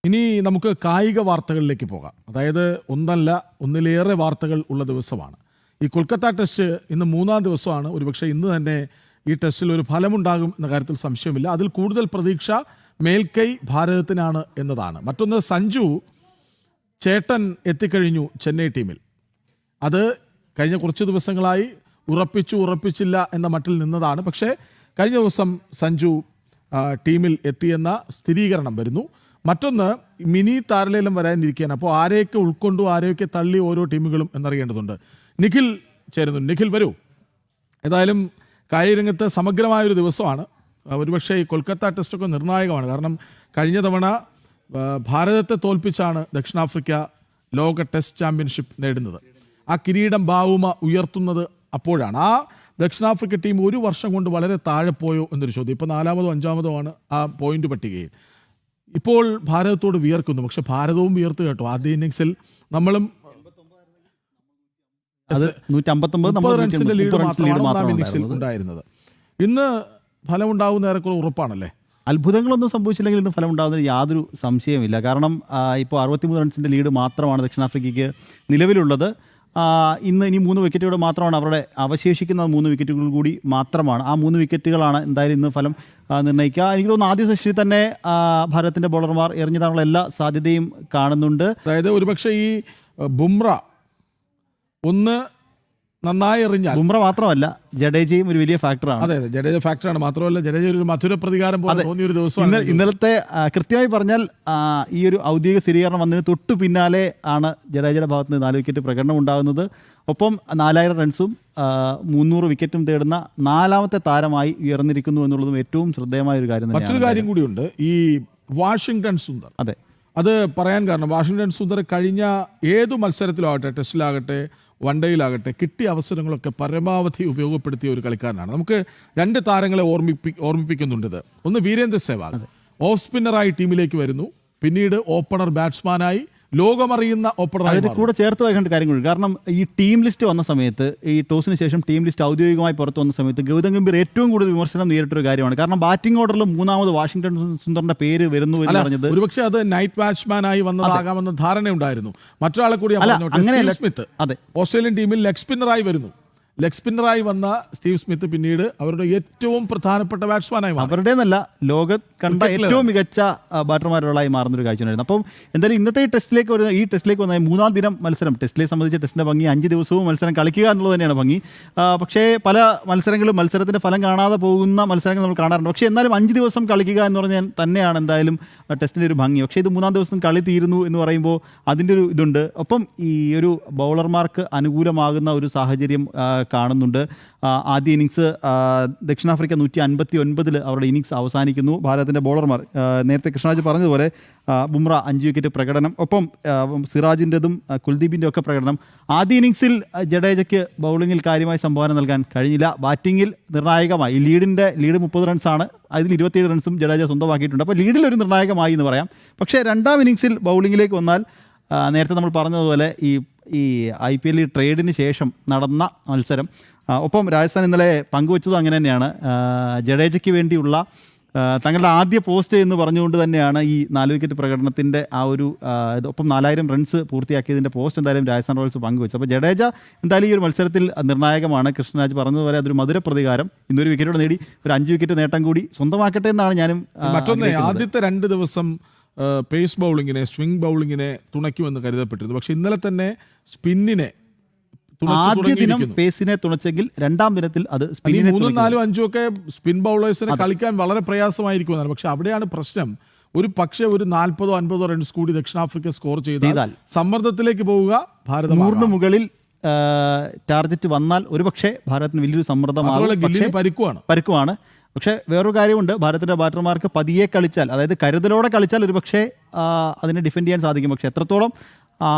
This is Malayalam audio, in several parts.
ഇനി നമുക്ക് കായിക വാർത്തകളിലേക്ക് പോകാം. അതായത് ഒന്നിലേറെ വാർത്തകൾ ഉള്ള ദിവസമാണ്. ഈ കൊൽക്കത്ത ടെസ്റ്റ് ഇന്ന് 3-ാം ദിവസമാണ്. ഒരുപക്ഷെ ഇന്ന് തന്നെ ഈ ടെസ്റ്റിൽ ഒരു ഫലമുണ്ടാകും എന്ന കാര്യത്തിൽ സംശയമില്ല. അതിൽ കൂടുതൽ പ്രതീക്ഷ മേൽക്കൈ ഭാരതത്തിനാണ് എന്നതാണ്. മറ്റൊന്ന്, സഞ്ജു ചേട്ടൻ എത്തിക്കഴിഞ്ഞു ചെന്നൈ ടീമിൽ. അത് കഴിഞ്ഞ കുറച്ച് ദിവസങ്ങളായി ഉറപ്പിച്ചില്ല എന്ന മട്ടിൽ നിന്നതാണ്. പക്ഷേ കഴിഞ്ഞ ദിവസം സഞ്ജു ടീമിൽ എത്തിയെന്ന സ്ഥിരീകരണം വരുന്നു. മറ്റൊന്ന്, മിനി താരലേലം വരാനിരിക്കുകയാണ്. അപ്പോൾ ആരെയൊക്കെ ഉൾക്കൊണ്ടു, ആരെയൊക്കെ തള്ളി ഓരോ ടീമുകളും എന്നറിയേണ്ടതുണ്ട്. നിഖിൽ ചേരുന്നു. നിഖിൽ, വരൂ. ഏതായാലും കായിക രംഗത്ത് സമഗ്രമായൊരു ദിവസമാണ്. ഒരുപക്ഷെ ഈ കൊൽക്കത്ത ടെസ്റ്റൊക്കെ നിർണായകമാണ്. കാരണം കഴിഞ്ഞ തവണ ഭാരതത്തെ തോൽപ്പിച്ചാണ് ദക്ഷിണാഫ്രിക്ക ലോക ടെസ്റ്റ് ചാമ്പ്യൻഷിപ്പ് നേടുന്നത്. ആ കിരീടം ബാവുമ ഉയർത്തുന്നത് അപ്പോഴാണ്. ആ ദക്ഷിണാഫ്രിക്ക ടീം ഒരു വർഷം കൊണ്ട് വളരെ താഴെ പോയോ എന്നൊരു ചോദ്യം. ഇപ്പോൾ 4-മോ 5-മോ ആണ് ആ പോയിന്റ് പട്ടികയിൽ. ഇപ്പോൾ ഭാരതത്തോട് വിയർക്കുന്നു. പക്ഷെ ഭാരതവും വിയർത്ത് കേട്ടോ. ആദ്യ ഇന്നിങ്സിൽ നമ്മളും 30 റൺസിന്റെ ലീഡ് മാത്രമാണ് ഇന്നിങ്സിൽ ഉണ്ടായിരുന്നത്. ഇന്ന് ഫലം ഉണ്ടാവുന്ന ഏറെക്കുറെ ഉറപ്പാണല്ലേ? അത്ഭുതങ്ങളൊന്നും സംഭവിച്ചില്ലെങ്കിൽ ഇന്ന് ഫലം ഉണ്ടാകുന്നതിന് യാതൊരു സംശയമില്ല. കാരണം ഇപ്പോൾ 63 റൺസിൻ്റെ ലീഡ് മാത്രമാണ് ദക്ഷിണാഫ്രിക്കയ്ക്ക് നിലവിലുള്ളത്. ഇനി 3 വിക്കറ്റുകൾ മാത്രമാണ് അവരുടെ അവശേഷിക്കുന്ന 3 വിക്കറ്റുകൾ കൂടി മാത്രമാണ്. ആ 3 വിക്കറ്റുകളാണ് എന്തായാലും ഇന്ന് ഫലം നിർണ്ണയിക്കുക. എനിക്ക് തോന്നുന്നു ആദ്യ സെഷനിൽ തന്നെ ഭാരതത്തിൻ്റെ ബോളർമാർ എറിഞ്ഞിടാനുള്ള എല്ലാ സാധ്യതയും കാണുന്നുണ്ട്. അതായത് ഒരുപക്ഷെ ഈ ബുംറ ഒന്ന് നന്നായി എറിഞ്ഞാൽ, ബുംറ മാത്രമല്ല ജഡേജയും ഒരു വലിയ ഫാക്ടറാണ്. അതെ, ജഡേജ ഫാക്ടറാണ്. മാത്രമല്ല ജഡേജ ഒരു മധുര പ്രതികാരം തോന്നിയ ഒരു ദിവസമാണ് ഇന്നലത്തെ. കൃത്യമായി പറഞ്ഞാൽ ഈ ഒരു ഔദ്യോഗിക സ്ഥിരീകരണം വന്നതിന് തൊട്ടു പിന്നാലെ ആണ് ജഡേജയുടെ ഭാഗത്ത് നിന്ന് 4 വിക്കറ്റ് പ്രകടനം ഉണ്ടാകുന്നത്. ഒപ്പം 4000 റൺസും 300 വിക്കറ്റും തേടുന്ന 4ാമത്തെ താരമായി ഉയർന്നിരിക്കുന്നു എന്നുള്ളതും ഏറ്റവും ശ്രദ്ധേയമായ ഒരു കാര്യം. മറ്റൊരു കാര്യം കൂടിയുണ്ട്, ഈ വാഷിംഗ്ടൺ സുന്ദർ. അതെ, അത് പറയാൻ കാരണം വാഷിംഗ്ടൺ സുന്ദർ കഴിഞ്ഞ ഏതു മത്സരത്തിലാകട്ടെ, ടെസ്റ്റിലാകട്ടെ വൺഡേയിലാകട്ടെ, കിട്ടിയ അവസരങ്ങളൊക്കെ പരമാവധി ഉപയോഗപ്പെടുത്തിയ ഒരു കളിക്കാരനാണ്. നമുക്ക് 2 താരങ്ങളെ ഓർമ്മിപ്പിക്കുന്നുണ്ട്. ഒന്ന്, വീരേന്ദ്ര സെവാഗ് ഓഫ് സ്പിന്നറായി ടീമിലേക്ക് വരുന്നു. പിന്നീട് ഓപ്പണർ ബാറ്റ്സ്മാനായി ലോകമറിയുന്ന ഓപ്പണറായി. അതിന് കൂടെ ചേർത്ത് വയ്ക്കേണ്ട കാര്യങ്ങളുണ്ട്. കാരണം ഈ ടീം ലിസ്റ്റ് വന്ന സമയത്ത്, ഈ ടോസിന് ശേഷം ടീം ലിസ്റ്റ് ഔദ്യോഗികമായി പുറത്തു വന്ന സമയത്ത് ഗൗതം ഗംഭീർ ഏറ്റവും കൂടുതൽ വിമർശനം നേരിട്ടൊരു കാര്യമാണ്. കാരണം ബാറ്റിംഗ് ഓർഡറിൽ 3ാമത് വാഷിംഗ്ടൺ സുന്ദറിന്റെ പേര് വരുന്നു എന്ന് പറഞ്ഞത് ഒരുപക്ഷെ അത് നൈറ്റ് ബാറ്റ്സ്മാനായി വന്നതാകാമെന്ന ധാരണയുണ്ടായിരുന്നു. മറ്റൊരാളെ കൂടി സ്മിത്ത്, അതെ, ഓസ്ട്രേലിയൻ ടീമിൽ ലെഗ് സ്പിന്നറായി വരുന്നു. ലെഗ് സ്പിന്നറായി വന്ന സ്റ്റീവ് സ്മിത്ത് പിന്നീട് അവരുടെ ഏറ്റവും പ്രധാനപ്പെട്ട ബാറ്റ്സ്മാനായി മാറി. അവരുടേന്നല്ല, ലോകത്ത് കണ്ട ഏറ്റവും മികച്ച ബാറ്റർമാരുകളായി മാറുന്നൊരു കാഴ്ചയായിരുന്നു. അപ്പം എന്തായാലും ഇന്നത്തെ ഈ ടെസ്റ്റിലേക്ക് വന്ന 3ാം ദിനം മത്സരം, ടെസ്റ്റിലെ സംബന്ധിച്ച് ടെസ്റ്റിൻ്റെ ഭംഗി 5 ദിവസവും മത്സരം കളിക്കുക എന്നുള്ളത് തന്നെയാണ് ഭംഗി. പക്ഷേ പല മത്സരത്തിൻ്റെ ഫലം കാണാതെ പോകുന്ന മത്സരങ്ങൾ നമ്മൾ കാണാറുണ്ട്. പക്ഷേ എന്നാലും 5 ദിവസം കളിക്കുക എന്ന് പറഞ്ഞാൽ തന്നെയാണ് എന്തായാലും ടെസ്റ്റിൻ്റെ ഒരു ഭംഗി. പക്ഷേ ഇത് 3ാം ദിവസം കളി തീരുന്നു എന്ന് പറയുമ്പോൾ അതിൻ്റെ ഒരു ഇതുണ്ട്. ഒപ്പം ഈ ഒരു ബൗളർമാർക്ക് അനുകൂലമാകുന്ന ഒരു സാഹചര്യം കാണുന്നുണ്ട്. ആദ്യ ഇന്നിങ്സ് ദക്ഷിണാഫ്രിക്ക 159 അവരുടെ ഇന്നിങ്സ് അവസാനിക്കുന്നു. ഭാരതത്തിൻ്റെ ബോളർമാർ നേരത്തെ കൃഷ്ണരാജ് പറഞ്ഞതുപോലെ ബുംറ 5 വിക്കറ്റ് പ്രകടനം, ഒപ്പം സിറാജിൻ്റെതും കുൽദീപിൻ്റെ ഒക്കെ പ്രകടനം. ആദ്യ ഇന്നിങ്സിൽ ജഡേജയ്ക്ക് ബൗളിങ്ങിൽ കാര്യമായി സംഭാവന നൽകാൻ കഴിഞ്ഞില്ല. ബാറ്റിങ്ങിൽ നിർണായകമായി ലീഡ് 30 റൺസാണ്. അതിൽ 27 റൺസും ജഡേജ സ്വന്തമാക്കിയിട്ടുണ്ട്. അപ്പോൾ ലീഡിൽ ഒരു നിർണായകമായി എന്ന് പറയാം. പക്ഷേ 2ാം ഇന്നിങ്സിൽ ബൗളിങ്ങിലേക്ക് വന്നാൽ നേരത്തെ നമ്മൾ പറഞ്ഞതുപോലെ ഈ IPL ട്രേഡിന് ശേഷം നടന്ന മത്സരം, ഒപ്പം രാജസ്ഥാൻ ഇന്നലെ പങ്കുവച്ചതും അങ്ങനെ തന്നെയാണ്. ജഡേജയ്ക്ക് വേണ്ടിയുള്ള തങ്ങളുടെ ആദ്യ പോസ്റ്റ് എന്ന് പറഞ്ഞുകൊണ്ട് തന്നെയാണ് ഈ 4 വിക്കറ്റ് പ്രകടനത്തിൻ്റെ ആ ഒരു ഒപ്പം 4000 റൺസ് പൂർത്തിയാക്കിയതിൻ്റെ പോസ്റ്റ് എന്തായാലും രാജസ്ഥാൻ റോയൽസ് പങ്കുവച്ചു. അപ്പോൾ ജഡേജ എന്തായാലും ഈ ഒരു മത്സരത്തിൽ നിർണായകമാണ്. കൃഷ്ണരാജ് പറഞ്ഞതുപോലെ അതൊരു മധുര പ്രതികാരം. ഇന്നൊരു വിക്കറ്റോടെ നേടി ഒരു 5 വിക്കറ്റ് നേട്ടം കൂടി സ്വന്തമാക്കട്ടെ എന്നാണ് ഞാനും. മറ്റൊന്ന്, ആദ്യത്തെ 2 ദിവസം പേസ് ബൗളിങ്ങിനെ, സ്വിംഗ് ബൗളിങ്ങിനെ തുണയ്ക്കുമെന്ന് കരുതപ്പെട്ടിരുന്നു. പക്ഷെ ഇന്നലെ തന്നെ സ്പിന്നിനെ, ആദ്യ ദിനം പേസിനെ തുണച്ചെങ്കിൽ 2ാം ദിനത്തിൽ അത് 3, 4, 5 ഒക്കെ സ്പിൻ ബൗളേഴ്സിനെ കളിക്കാൻ വളരെ പ്രയാസമായിരിക്കുമെന്നാണ്. പക്ഷെ അവിടെയാണ് പ്രശ്നം. ഒരു പക്ഷേ ഒരു 40 or 50 റൺസ് കൂടി ദക്ഷിണാഫ്രിക്ക സ്കോർ ചെയ്താൽ സമ്മർദ്ദത്തിലേക്ക് പോവുക ഭാരതം. 100 മുകളിൽ ടാർഗറ്റ് വന്നാൽ ഒരുപക്ഷെ ഭാരതത്തിന് വലിയൊരു സമ്മർദ്ദമാണ്, പരുക്കുവാണ്. പക്ഷേ വേറൊരു കാര്യമുണ്ട്, ഭാരതത്തിൻ്റെ ബാറ്റർമാർക്ക് പതിയെ കളിച്ചാൽ, അതായത് കരുതലോടെ കളിച്ചാൽ ഒരുപക്ഷെ അതിനെ ഡിഫെൻഡ് ചെയ്യാൻ സാധിക്കും. പക്ഷേ എത്രത്തോളം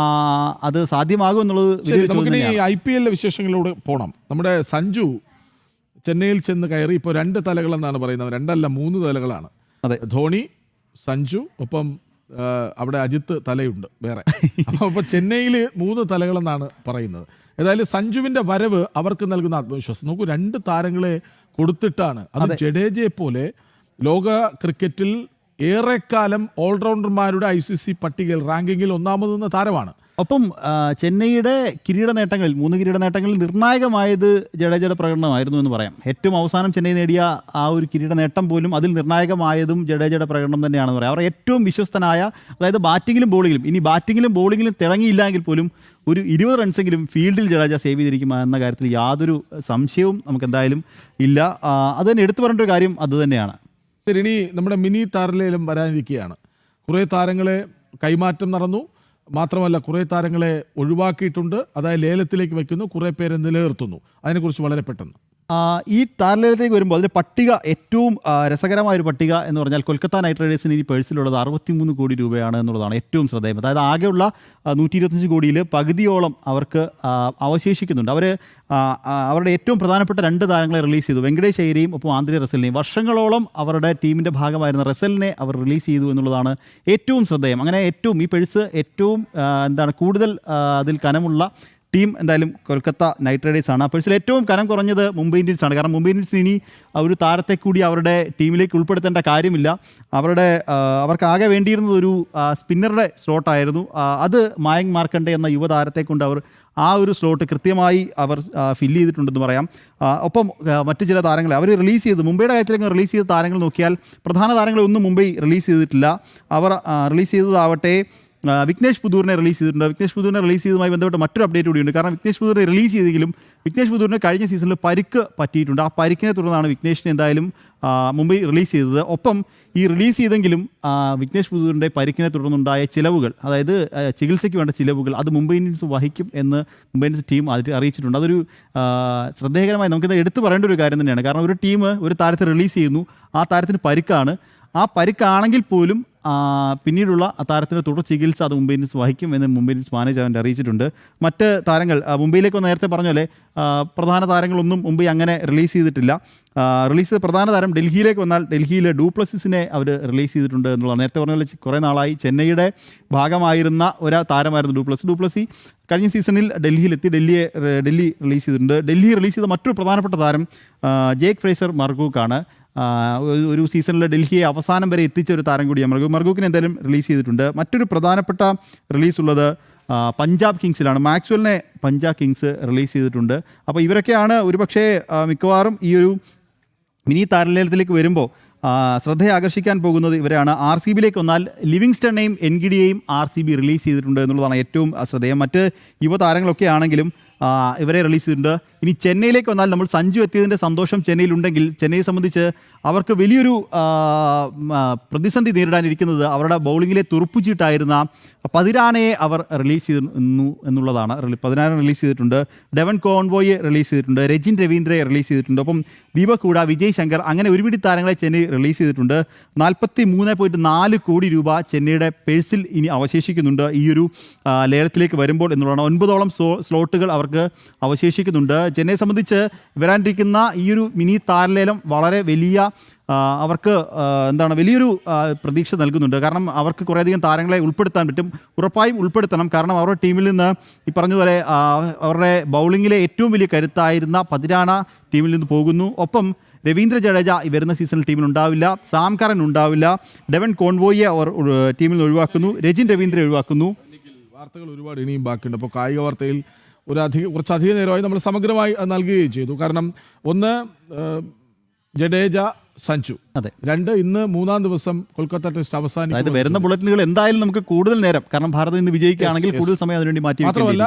അത് സാധ്യമാകും എന്നുള്ളത്. നമുക്കിനി IPL വിശേഷങ്ങളിലൂടെ പോകണം. നമ്മുടെ സഞ്ജു ചെന്നൈയിൽ ചെന്ന് കയറി. ഇപ്പോൾ 2 തലകളെന്നാണ് പറയുന്നത്. 2 അല്ല 3 തലകളാണ്. അതെ, ധോണി, സഞ്ജു, ഒപ്പം അവിടെ അജിത്ത് തലയുണ്ട് വേറെ. അപ്പോൾ ചെന്നൈയിൽ 3 തലകളെന്നാണ് പറയുന്നത്. ഏതായാലും സഞ്ജുവിൻ്റെ വരവ് അവർക്ക് നൽകുന്ന ആത്മവിശ്വാസം. നോക്കൂ, 2 താരങ്ങളെ കൊടുത്തിട്ടാണ്. അത് ജഡേജയെ പോലെ ലോക ക്രിക്കറ്റിൽ ഏറെക്കാലം ഓൾറൗണ്ടർമാരുടെ ICC പട്ടികയിൽ റാങ്കിങ്ങിൽ ഒന്നാമതെന്ന താരമാണ്. ഒപ്പം ചെന്നൈയുടെ കിരീട നേട്ടങ്ങളിൽ 3 കിരീട നേട്ടങ്ങളിൽ നിർണായകമായത് ജഡേജയുടെ പ്രകടനമായിരുന്നു എന്ന് പറയാം. ഏറ്റവും അവസാനം ചെന്നൈ നേടിയ ആ ഒരു കിരീട നേട്ടം പോലും അതിൽ നിർണായകമായതും ജഡേജയുടെ പ്രകടനം തന്നെയാണെന്ന് പറയാം. അവർ ഏറ്റവും വിശ്വസ്തനായ, അതായത് ബാറ്റിങ്ങിലും ബോളിങ്ങിലും, ഇനി ബാറ്റിങ്ങിലും ബോളിങ്ങിലും തിളങ്ങിയില്ലെങ്കിൽ പോലും ഒരു 20 റൺസെങ്കിലും ഫീൽഡിൽ ജഡേജ സേവ് ചെയ്തിരിക്കും എന്ന കാര്യത്തിൽ യാതൊരു സംശയവും നമുക്ക് എന്തായാലും ഇല്ല. അത് തന്നെ എടുത്തു പറഞ്ഞൊരു കാര്യം അത് തന്നെയാണ്. ശരി, ഇനി നമ്മുടെ മിനി താരലേലം വരാനിരിക്കുകയാണ്. കുറേ താരങ്ങളെ കൈമാറ്റം നടന്നു. മാത്രമല്ല കുറേ താരങ്ങളെ ഒഴിവാക്കിയിട്ടുണ്ട്. അതായത് ലേലത്തിലേക്ക് വയ്ക്കുന്നു, കുറേ പേരെ നിലനിർത്തുന്നു. അതിനെക്കുറിച്ച് വളരെ പെട്ടെന്ന് ഈ താരലേലത്തേക്ക് വരുമ്പോൾ അതിൻ്റെ പട്ടിക ഏറ്റവും രസകരമായൊരു പട്ടിക എന്ന് പറഞ്ഞാൽ കൊൽക്കത്ത നൈറ്റ് റൈഡേഴ്സിന് ഇനി പേഴ്സിലുള്ളത് 63 കോടി രൂപയാണ് എന്നുള്ളതാണ് ഏറ്റവും ശ്രദ്ധേയം. അതായത് ആകെയുള്ള 125 കോടിയിൽ പകുതിയോളം അവർക്ക് അവശേഷിക്കുന്നുണ്ട്. അവരുടെ ഏറ്റവും പ്രധാനപ്പെട്ട 2 താരങ്ങളെ റിലീസ് ചെയ്തു, വെങ്കടേഷ് അയ്യരെയും ഒപ്പം ആന്ധ്ര റസലിനെയും. വർഷങ്ങളോളം അവരുടെ ടീമിൻ്റെ ഭാഗമായിരുന്ന റസലിനെ അവർ റിലീസ് ചെയ്തു എന്നുള്ളതാണ് ഏറ്റവും ശ്രദ്ധേയം. അങ്ങനെ ഈ പേഴ്സ് ഏറ്റവും കൂടുതൽ അതിൽ കനമുള്ള ടീം എന്തായാലും കൊൽക്കത്ത നൈറ്റ് റൈഡേഴ്സ് ആണ്. ആ പേഴ്സിൽ ഏറ്റവും കനം കുറഞ്ഞത് മുംബൈ ഇന്ത്യൻസ് ആണ്. കാരണം മുംബൈ ഇന്ത്യൻസിന് ഇനി ഒരു താരത്തെ കൂടി അവരുടെ ടീമിലേക്ക് ഉൾപ്പെടുത്തേണ്ട കാര്യമില്ല. അവർക്ക് ആകെ വേണ്ടിയിരുന്നത് ഒരു സ്പിന്നറുടെ സ്ലോട്ടായിരുന്നു. അത് മായങ്ക് മാർക്കണ്ഡെ എന്ന യുവതാരത്തെ കൊണ്ട് അവർ ആ ഒരു സ്ലോട്ട് കൃത്യമായി അവർ ഫില്ല് ചെയ്തിട്ടുണ്ടെന്ന് പറയാം. ഒപ്പം മറ്റു ചില താരങ്ങളെ അവർ റിലീസ് ചെയ്ത്, മുംബൈയുടെ കാര്യത്തിലേക്ക് റിലീസ് ചെയ്ത താരങ്ങൾ നോക്കിയാൽ പ്രധാന താരങ്ങളെ ഒന്നും മുംബൈ റിലീസ് ചെയ്തിട്ടില്ല. അവർ റിലീസ് ചെയ്തതാവട്ടെ വിഘ്നേഷ് പുതൂറിനെ റിലീസ് ചെയ്തിട്ടുണ്ട്. വിഘ്നേഷ് പുതൂറിനെ റിലീസ് ചെയ്തതുമായി ബന്ധപ്പെട്ട് മറ്റൊരു അപ്ഡേറ്റ് കൂടിയുണ്ട്. കാരണം വിഘ്നേഷ് പുതൂറിനെ റിലീസ് ചെയ്തെങ്കിലും വിഘ്നേഷ് പുതൂറിന് കഴിഞ്ഞ സീസണിൽ പരിക്ക് പറ്റിയിട്ടുണ്ട്. ആ പരിക്കിനെ തുടർന്നാണ് വിഘ്നേഷിനെ എന്തായാലും മുംബൈ റിലീസ് ചെയ്തത്. ഒപ്പം ഈ റിലീസ് ചെയ്തെങ്കിലും വിഘ്നേഷ് പുതൂറിൻ്റെ പരിക്കിനെ തുടർന്നുണ്ടായ ചിലവുകൾ, അതായത് ചികിത്സയ്ക്ക് വേണ്ട ചിലവുകൾ, അത് മുംബൈ ഇന്ത്യൻസ് വഹിക്കും എന്ന് മുംബൈ ഇന്ത്യൻസ് ടീം അറിയിച്ചിട്ടുണ്ട്. അതൊരു ശ്രദ്ധേയകരമായി നമുക്കിത് എടുത്തു പറയേണ്ട ഒരു കാര്യം തന്നെയാണ്. കാരണം ഒരു ടീം ഒരു താരത്തെ റിലീസ് ചെയ്യുന്നു, ആ താരത്തിന് പരിക്കാണ്. ആ പരിക്കാണെങ്കിൽ പോലും പിന്നീടുള്ള താരത്തിൻ്റെ തുടർ ചികിത്സ അത് മുംബൈ ഇന്ത്യൻസ് വഹിക്കും എന്ന് മുംബൈ ഇന്ത്യൻസ് മാനേജ്മെൻറ്റ് അറിയിച്ചിട്ടുണ്ട്. മറ്റ് താരങ്ങൾ മുംബൈയിലേക്ക് നേരത്തെ പറഞ്ഞ പോലെ പ്രധാന താരങ്ങളൊന്നും മുംബൈ അങ്ങനെ റിലീസ് ചെയ്തിട്ടില്ല. റിലീസ് ചെയ്ത പ്രധാന താരം ഡൽഹിയിലേക്ക് വന്നാൽ ഡൽഹിയിലെ ഡൂപ്ലസിസിനെ അവർ റിലീസ് ചെയ്തിട്ടുണ്ട് എന്നുള്ളത്. നേരത്തെ പറഞ്ഞ പോലെ കുറേ നാളായി ചെന്നൈയുടെ ഭാഗമായിരുന്ന ഒരു താരമായിരുന്നു ഡൂപ്ലസി. കഴിഞ്ഞ സീസണിൽ ഡൽഹിയിലെത്തി, ഡൽഹി റിലീസ് ചെയ്തിട്ടുണ്ട്. ഡൽഹി റിലീസ് ചെയ്ത മറ്റൊരു പ്രധാനപ്പെട്ട താരം ജേക്ക് ഫ്രേസർ മർഗൂക്കാണ്. ഒരു സീസണിൽ ഡൽഹിയെ അവസാനം വരെ എത്തിച്ച ഒരു താരം കൂടിയാണ് മർഗൂക്കിനെ എന്തായാലും റിലീസ് ചെയ്തിട്ടുണ്ട്. മറ്റൊരു പ്രധാനപ്പെട്ട റിലീസ് ഉള്ളത് പഞ്ചാബ് കിങ്സിലാണ്. മാക്സ്വെലിനെ പഞ്ചാബ് കിങ്സ് റിലീസ് ചെയ്തിട്ടുണ്ട്. അപ്പോൾ ഇവരൊക്കെയാണ് ഒരുപക്ഷെ മിക്കവാറും ഈ ഒരു മിനി താരലേലത്തിലേക്ക് വരുമ്പോൾ ശ്രദ്ധയെ ആകർഷിക്കാൻ പോകുന്നത് ഇവരാണ്. RCBയിലേക്ക് വന്നാൽ ലിവിങ്സ്റ്റണെയും എൻഗിഡിയെയും RCB റിലീസ് ചെയ്തിട്ടുണ്ട് എന്നുള്ളതാണ് ഏറ്റവും ശ്രദ്ധേയം. മറ്റ് യുവതാരങ്ങളൊക്കെ ആണെങ്കിലും ഇവരെ റിലീസ് ചെയ്തിട്ടുണ്ട്. ഇനി ചെന്നൈയിലേക്ക് വന്നാൽ നമ്മൾ സഞ്ജു എത്തിയതിൻ്റെ സന്തോഷം ചെന്നൈയിലുണ്ടെങ്കിൽ ചെന്നൈയെ സംബന്ധിച്ച് അവർക്ക് വലിയൊരു പ്രതിസന്ധി നേരിടാനിരിക്കുന്നത് അവരുടെ ബൗളിങ്ങിലെ തുറുപ്പുചീട്ടായിരുന്ന പതിരാനയെ അവർ റിലീസ് ചെയ്തിരുന്നു എന്നുള്ളതാണ്. പതിനാനെ റിലീസ് ചെയ്തിട്ടുണ്ട്. ഡെവൻ കോൺവോയെ റിലീസ് ചെയ്തിട്ടുണ്ട്. രജിൻ രവീന്ദ്രയെ റിലീസ് ചെയ്തിട്ടുണ്ട്. ഒപ്പം ദീപക് ഹൂഡ, വിജയ് ശങ്കർ, അങ്ങനെ ഒരുപിടി താരങ്ങളെ ചെന്നൈ റിലീസ് ചെയ്തിട്ടുണ്ട്. 43.4 കോടി രൂപ ചെന്നൈയുടെ പേഴ്സിൽ ഇനി അവശേഷിക്കുന്നുണ്ട് ഈ ഒരു ലേലത്തിലേക്ക് വരുമ്പോൾ എന്നുള്ളതാണ്. 9ഓളം സ്ലോട്ടുകൾ അവർക്ക് അവശേഷിക്കുന്നുണ്ട്. ചെന്നൈയെ സംബന്ധിച്ച് വരാനിരിക്കുന്ന ഈ ഒരു മിനി താരലേലം വളരെ വലിയ അവർക്ക് വലിയൊരു പ്രതീക്ഷ നൽകുന്നുണ്ട്. കാരണം അവർക്ക് കുറേയധികം താരങ്ങളെ ഉൾപ്പെടുത്താൻ പറ്റും. ഉറപ്പായും ഉൾപ്പെടുത്തണം. കാരണം അവരുടെ ടീമിൽ നിന്ന് ഈ പറഞ്ഞതുപോലെ അവരുടെ ബൗളിങ്ങിലെ ഏറ്റവും വലിയ കരുത്തായിരുന്ന പതിരാന ടീമിൽ നിന്ന് പോകുന്നു. ഒപ്പം രവീന്ദ്ര ജഡേജ വരുന്ന സീസണിൽ ടീമിൽ ഉണ്ടാവില്ല. സാം കറൻ ഉണ്ടാവില്ല. ഡെവൻ കോൺവോയെ അവർ ടീമിൽ നിന്ന് ഒഴിവാക്കുന്നു. രജിൻ രവീന്ദ്രയെ ഒഴിവാക്കുന്നു. വാർത്തകൾ ഒരുപാട് ഇനിയും ബാക്കിയുണ്ട്. അപ്പോൾ കായിക വാർത്തയിൽ കുറച്ചധികം നേരമായി നമ്മൾ സമഗ്രമായി നൽകുകയും ചെയ്തു. കാരണം ഒന്ന് ജഡേജ, സഞ്ജു. അതെ. 2 ഇന്ന് 3-ാം ദിവസം കൊൽക്കത്ത ടെസ്റ്റ് അവസാനിക്കും. വരുന്ന ബുള്ളറ്റിനുകൾ എന്തായാലും നമുക്ക് കൂടുതൽ നേരം, കാരണം ഭാരതം ഇന്ന് വിജയിക്കുകയാണെങ്കിൽ കൂടുതൽ സമയം അതിനുവേണ്ടി മാറ്റി. മാത്രമല്ല